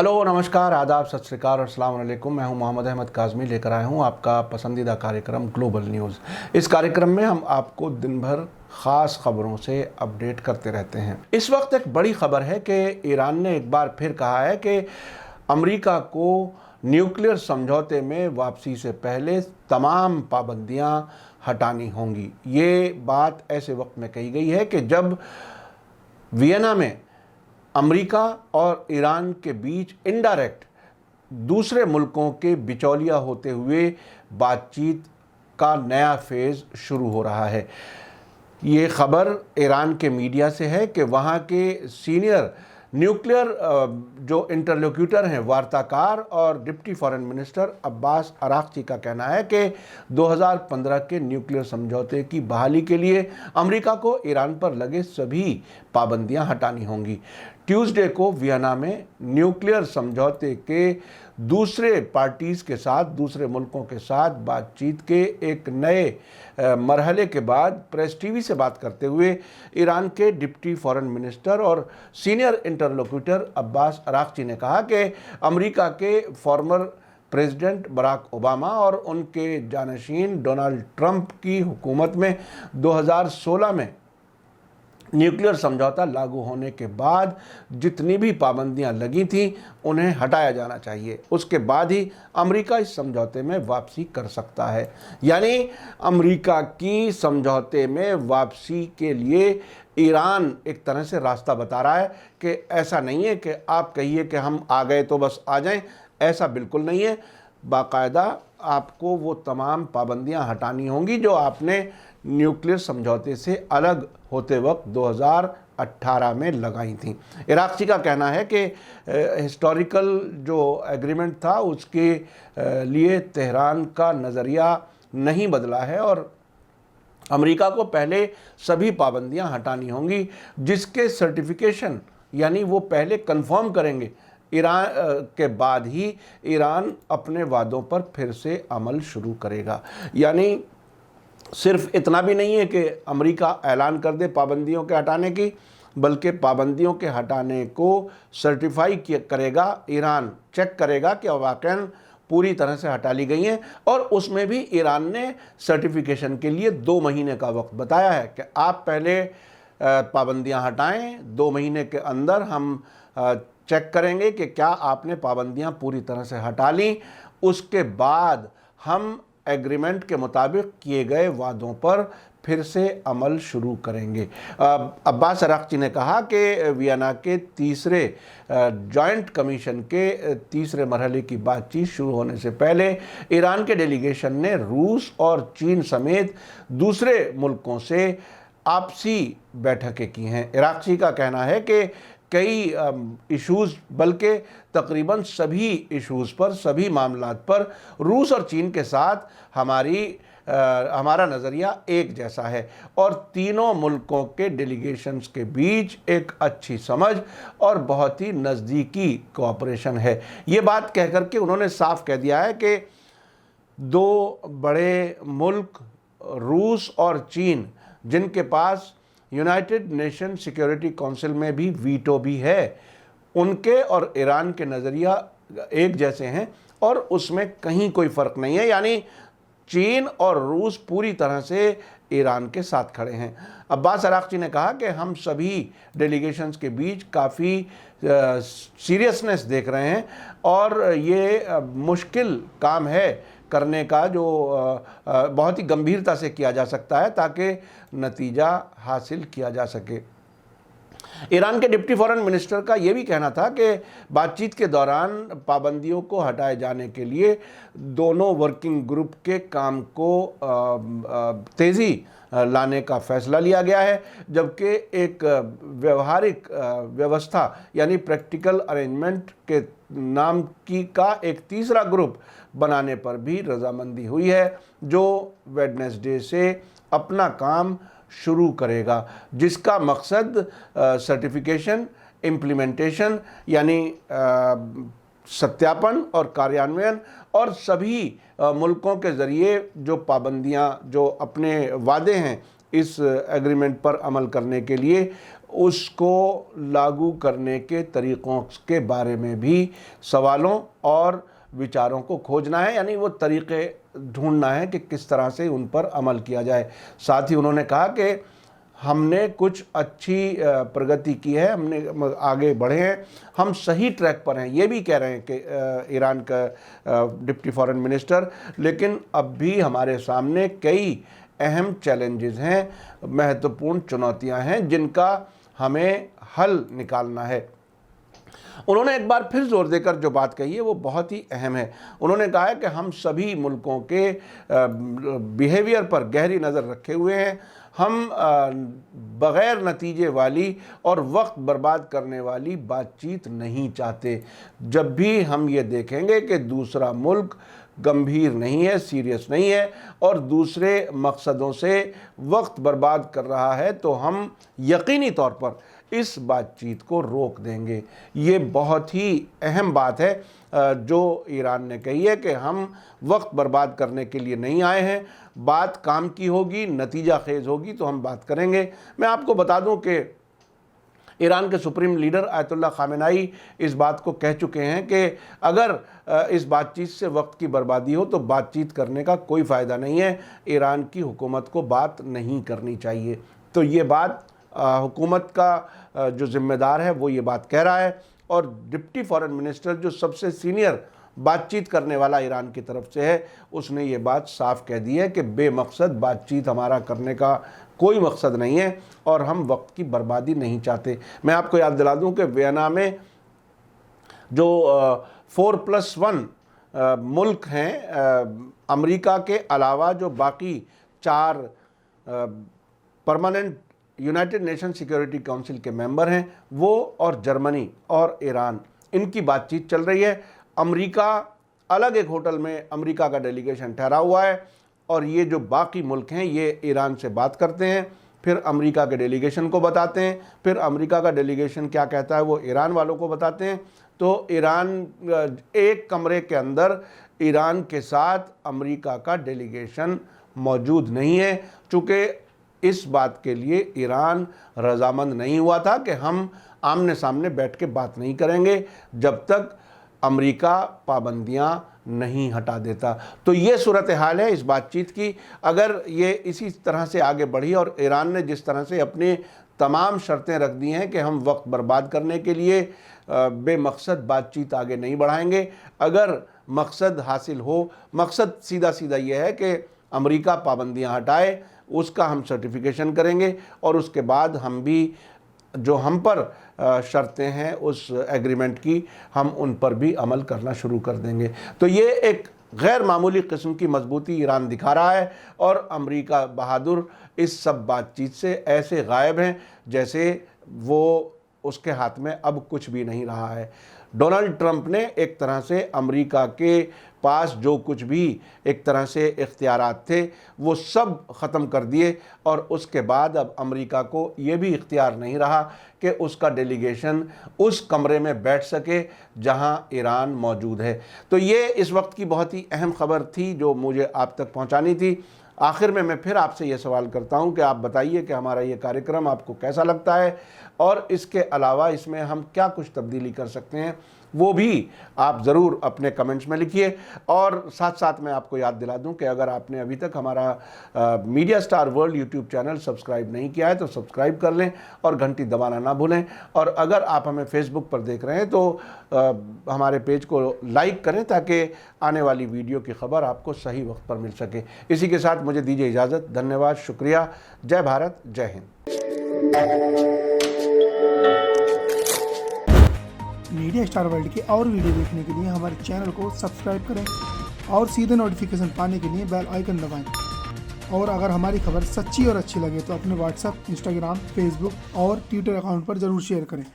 Hello, नमस्कार, आदाब, सत श्री अकाल और अस्सलाम वालेकुम। मैं हूं मोहम्मद अहमद काज़मी, लेकर आया हूं आपका पसंदीदा कार्यक्रम ग्लोबल न्यूज़। इस कार्यक्रम में हम आपको दिन भर ख़ास खबरों से अपडेट करते रहते हैं। इस वक्त एक बड़ी खबर है कि ईरान ने एक बार फिर कहा है कि अमेरिका को न्यूक्लियर समझौते में वापसी से पहले तमाम पाबंदियां हटानी होंगी। ये बात ऐसे वक्त में कही गई है कि जब वियना में अमेरिका और ईरान के बीच इनडायरेक्ट दूसरे मुल्कों के बिचौलिया होते हुए बातचीत का नया फेज़ शुरू हो रहा है। ये ख़बर ईरान के मीडिया से है कि वहाँ के सीनियर न्यूक्लियर जो इंटरलोक्यूटर हैं, वार्ताकार और deputy foreign minister Abbas Araghchi का कहना है कि 2015 के न्यूक्लियर समझौते की बहाली के लिए अमेरिका को ईरान पर लगे सभी पाबंदियां हटानी होंगी। ट्यूसडे को वियना में न्यूक्लियर समझौते के दूसरे पार्टीज़ के साथ, दूसरे मुल्कों के साथ बातचीत के एक नए मरहले के बाद प्रेस टीवी से बात करते हुए ईरान के डिप्टी फॉरेन मिनिस्टर और सीनियर इंटरलोक्यूटर अब्बास अराक्ची ने कहा कि अमेरिका के फॉर्मर प्रेसिडेंट बराक ओबामा और उनके जानशीन डोनाल्ड ट्रंप की हुकूमत में 2016 में न्यूक्लियर समझौता लागू होने के बाद जितनी भी पाबंदियां लगी थीं उन्हें हटाया जाना चाहिए। उसके बाद ही अमेरिका इस समझौते में वापसी कर सकता है। यानी अमेरिका की समझौते में वापसी के लिए ईरान एक तरह से रास्ता बता रहा है कि ऐसा नहीं है कि आप कहिए कि हम आ गए तो बस आ जाएं। ऐसा बिल्कुल नहीं है। बाकायदा आपको वो तमाम पाबंदियां हटानी होंगी जो आपने न्यूक्लियर समझौते से अलग होते वक्त 2018 में लगाई थी। इराक़ी का कहना है कि हिस्टोरिकल जो एग्रीमेंट था उसके लिए तेहरान का नज़रिया नहीं बदला है और अमेरिका को पहले सभी पाबंदियां हटानी होंगी जिसके सर्टिफिकेशन यानी वो पहले कंफर्म करेंगे ईरान के बाद ही ईरान अपने वादों पर फिर से अमल शुरू करेगा। यानी सिर्फ इतना भी नहीं है कि अमेरिका ऐलान कर दे पाबंदियों के हटाने की, बल्कि पाबंदियों के हटाने को सर्टिफाई करेगा ईरान, चेक करेगा कि वाकई पूरी तरह से हटा ली गई हैं। और उसमें भी ईरान ने सर्टिफिकेशन के लिए 2 महीने का वक्त बताया है कि आप पहले पाबंदियां हटाएं, 2 महीने के अंदर हम चेक करेंगे कि क्या आपने पाबंदियां पूरी तरह से हटा ली। उसके बाद हम एग्रीमेंट के मुताबिक किए गए वादों पर फिर से अमल शुरू करेंगे। अब्बास अराक्ची ने कहा कि वियना के तीसरे जॉइंट कमीशन के तीसरे मरहले की बातचीत शुरू होने से पहले ईरान के डेलीगेशन ने रूस और चीन समेत दूसरे मुल्कों से आपसी बैठकें की हैं। इराक़ी का कहना है कि कई इश्यूज़, बल्कि तकरीबन सभी इश्यूज़ पर, सभी मामलात पर रूस और चीन के साथ हमारा नज़रिया एक जैसा है और तीनों मुल्कों के डेलीगेशंस के बीच एक अच्छी समझ और बहुत ही नज़दीकी कोऑपरेशन है। ये बात कह कर के उन्होंने साफ कह दिया है कि 2 बड़े मुल्क रूस और चीन, जिनके पास यूनाइटेड नेशन सिक्योरिटी काउंसिल में भी वीटो भी है, उनके और ईरान के नज़रिया एक जैसे हैं और उसमें कहीं कोई फ़र्क नहीं है। यानी चीन और रूस पूरी तरह से ईरान के साथ खड़े हैं। अब्बास अराक्ची ने कहा कि हम सभी डेलीगेशंस के बीच काफ़ी सीरियसनेस देख रहे हैं और ये मुश्किल काम है करने का जो बहुत ही गंभीरता से किया जा सकता है ताकि नतीजा हासिल किया जा सके। ईरान के डिप्टी फॉरेन मिनिस्टर का ये भी कहना था कि बातचीत के दौरान पाबंदियों को हटाए जाने के लिए दोनों वर्किंग ग्रुप के काम को तेज़ी लाने का फैसला लिया गया है, जबकि एक व्यवहारिक व्यवस्था यानी प्रैक्टिकल अरेंजमेंट के नाम का एक तीसरा ग्रुप बनाने पर भी रजामंदी हुई है जो वेडनेसडे से अपना काम शुरू करेगा, जिसका मकसद सर्टिफिकेशन, इम्प्लीमेंटेशन यानी सत्यापन और कार्यान्वयन और सभी मुल्कों के ज़रिए जो पाबंदियां, जो अपने वादे हैं इस एग्रीमेंट पर अमल करने के लिए, उसको लागू करने के तरीक़ों के बारे में भी सवालों और विचारों को खोजना है, यानी वो तरीक़े ढूंढना है कि किस तरह से उन पर अमल किया जाए। साथ ही उन्होंने कहा कि हमने कुछ अच्छी प्रगति की है, हमने आगे बढ़े हैं, हम सही ट्रैक पर हैं, ये भी कह रहे हैं कि ईरान का डिप्टी फॉरेन मिनिस्टर। लेकिन अब भी हमारे सामने कई अहम चैलेंजेस हैं, महत्वपूर्ण चुनौतियां हैं जिनका हमें हल निकालना है। उन्होंने एक बार फिर जोर देकर जो बात कही है वो बहुत ही अहम है। उन्होंने कहा है कि हम सभी मुल्कों के बिहेवियर पर गहरी नज़र रखे हुए हैं। हम बग़ैर नतीजे वाली और वक्त बर्बाद करने वाली बातचीत नहीं चाहते। जब भी हम ये देखेंगे कि दूसरा मुल्क गंभीर नहीं है, सीरियस नहीं है और दूसरे मकसदों से वक्त बर्बाद कर रहा है, तो हम यकीनी तौर पर इस बातचीत को रोक देंगे। ये बहुत ही अहम बात है जो ईरान ने कही है कि हम वक्त बर्बाद करने के लिए नहीं आए हैं, बात काम की होगी, नतीजा खेज होगी तो हम बात करेंगे। मैं आपको बता दूं कि ईरान के सुप्रीम लीडर आयतुल्लाह खामेनाई इस बात को कह चुके हैं कि अगर इस बातचीत से वक्त की बर्बादी हो तो बातचीत करने का कोई फ़ायदा नहीं है, ईरान की हुकूमत को बात नहीं करनी चाहिए। तो ये बात हुकूमत का जो ज़िम्मेदार है वो ये बात कह रहा है, और डिप्टी फॉरेन मिनिस्टर जो सबसे सीनियर बातचीत करने वाला ईरान की तरफ से है, उसने ये बात साफ कह दी है कि बेमकसद बातचीत हमारा करने का कोई मकसद नहीं है और हम वक्त की बर्बादी नहीं चाहते। मैं आपको याद दिला दूं कि वियना में जो 4+1 मुल्क हैं, अमेरिका के अलावा जो बाकी 4 permanent United nation security council के मेंबर हैं, वो और जर्मनी और ईरान, इनकी बातचीत चल रही है। अमेरिका अलग एक होटल में अमेरिका का डेलीगेशन ठहरा हुआ है और ये जो बाकी मुल्क हैं ये ईरान से बात करते हैं, फिर अमेरिका के डेलीगेशन को बताते हैं, फिर अमेरिका का डेलीगेशन क्या कहता है वो ईरान वालों को बताते हैं। तो ईरान एक कमरे के अंदर ईरान के साथ अमेरिका का डेलीगेशन मौजूद नहीं है, चूँकि इस बात के लिए ईरान रजामंद नहीं हुआ था कि हम आमने सामने बैठ के बात नहीं करेंगे जब तक अमेरिका पाबंदियां नहीं हटा देता। तो ये सूरत हाल है इस बातचीत की। अगर ये इसी तरह से आगे बढ़ी और ईरान ने जिस तरह से अपनी तमाम शर्तें रख दी हैं कि हम वक्त बर्बाद करने के लिए बेमकसद बातचीत आगे नहीं बढ़ाएंगे, अगर मकसद हासिल हो, मकसद सीधा सीधा ये है कि अमेरिका पाबंदियां हटाए, उसका हम सर्टिफिकेशन करेंगे और उसके बाद हम भी जो हम पर शर्तें हैं उस एग्रीमेंट की, हम उन पर भी अमल करना शुरू कर देंगे। तो ये एक गैर मामूली किस्म की मजबूती ईरान दिखा रहा है और अमेरिका बहादुर इस सब बातचीत से ऐसे गायब हैं जैसे वो उसके हाथ में अब कुछ भी नहीं रहा है। डोनाल्ड ट्रंप ने एक तरह से अमेरिका के पास जो कुछ भी एक तरह से इख्तियारात थे वो सब ख़त्म कर दिए और उसके बाद अब अमेरिका को ये भी इख्तियार नहीं रहा कि उसका डेलीगेशन उस कमरे में बैठ सके जहां ईरान मौजूद है। तो ये इस वक्त की बहुत ही अहम खबर थी जो मुझे आप तक पहुंचानी थी। आखिर में मैं फिर आपसे ये सवाल करता हूं कि आप बताइए कि हमारा ये कार्यक्रम आपको कैसा लगता है और इसके अलावा इसमें हम क्या कुछ तब्दीली कर सकते हैं, वो भी आप ज़रूर अपने कमेंट्स में लिखिए। और साथ साथ मैं आपको याद दिला दूं कि अगर आपने अभी तक हमारा media star world YouTube channel subscribe नहीं किया है तो सब्सक्राइब कर लें और घंटी दबाना ना भूलें। और अगर आप हमें फेसबुक पर देख रहे हैं तो हमारे पेज को लाइक करें ताकि आने वाली वीडियो की खबर आपको सही वक्त पर मिल सके। इसी के साथ मुझे दीजिए इजाज़त। धन्यवाद, शुक्रिया। जय भारत, जय हिंद। मीडिया स्टार वर्ल्ड के और वीडियो देखने के लिए हमारे चैनल को सब्सक्राइब करें और सीधे नोटिफिकेशन पाने के लिए बेल आइकन दबाएं। और अगर हमारी खबर सच्ची और अच्छी लगे तो अपने व्हाट्सएप, इंस्टाग्राम, फेसबुक और ट्विटर अकाउंट पर ज़रूर शेयर करें।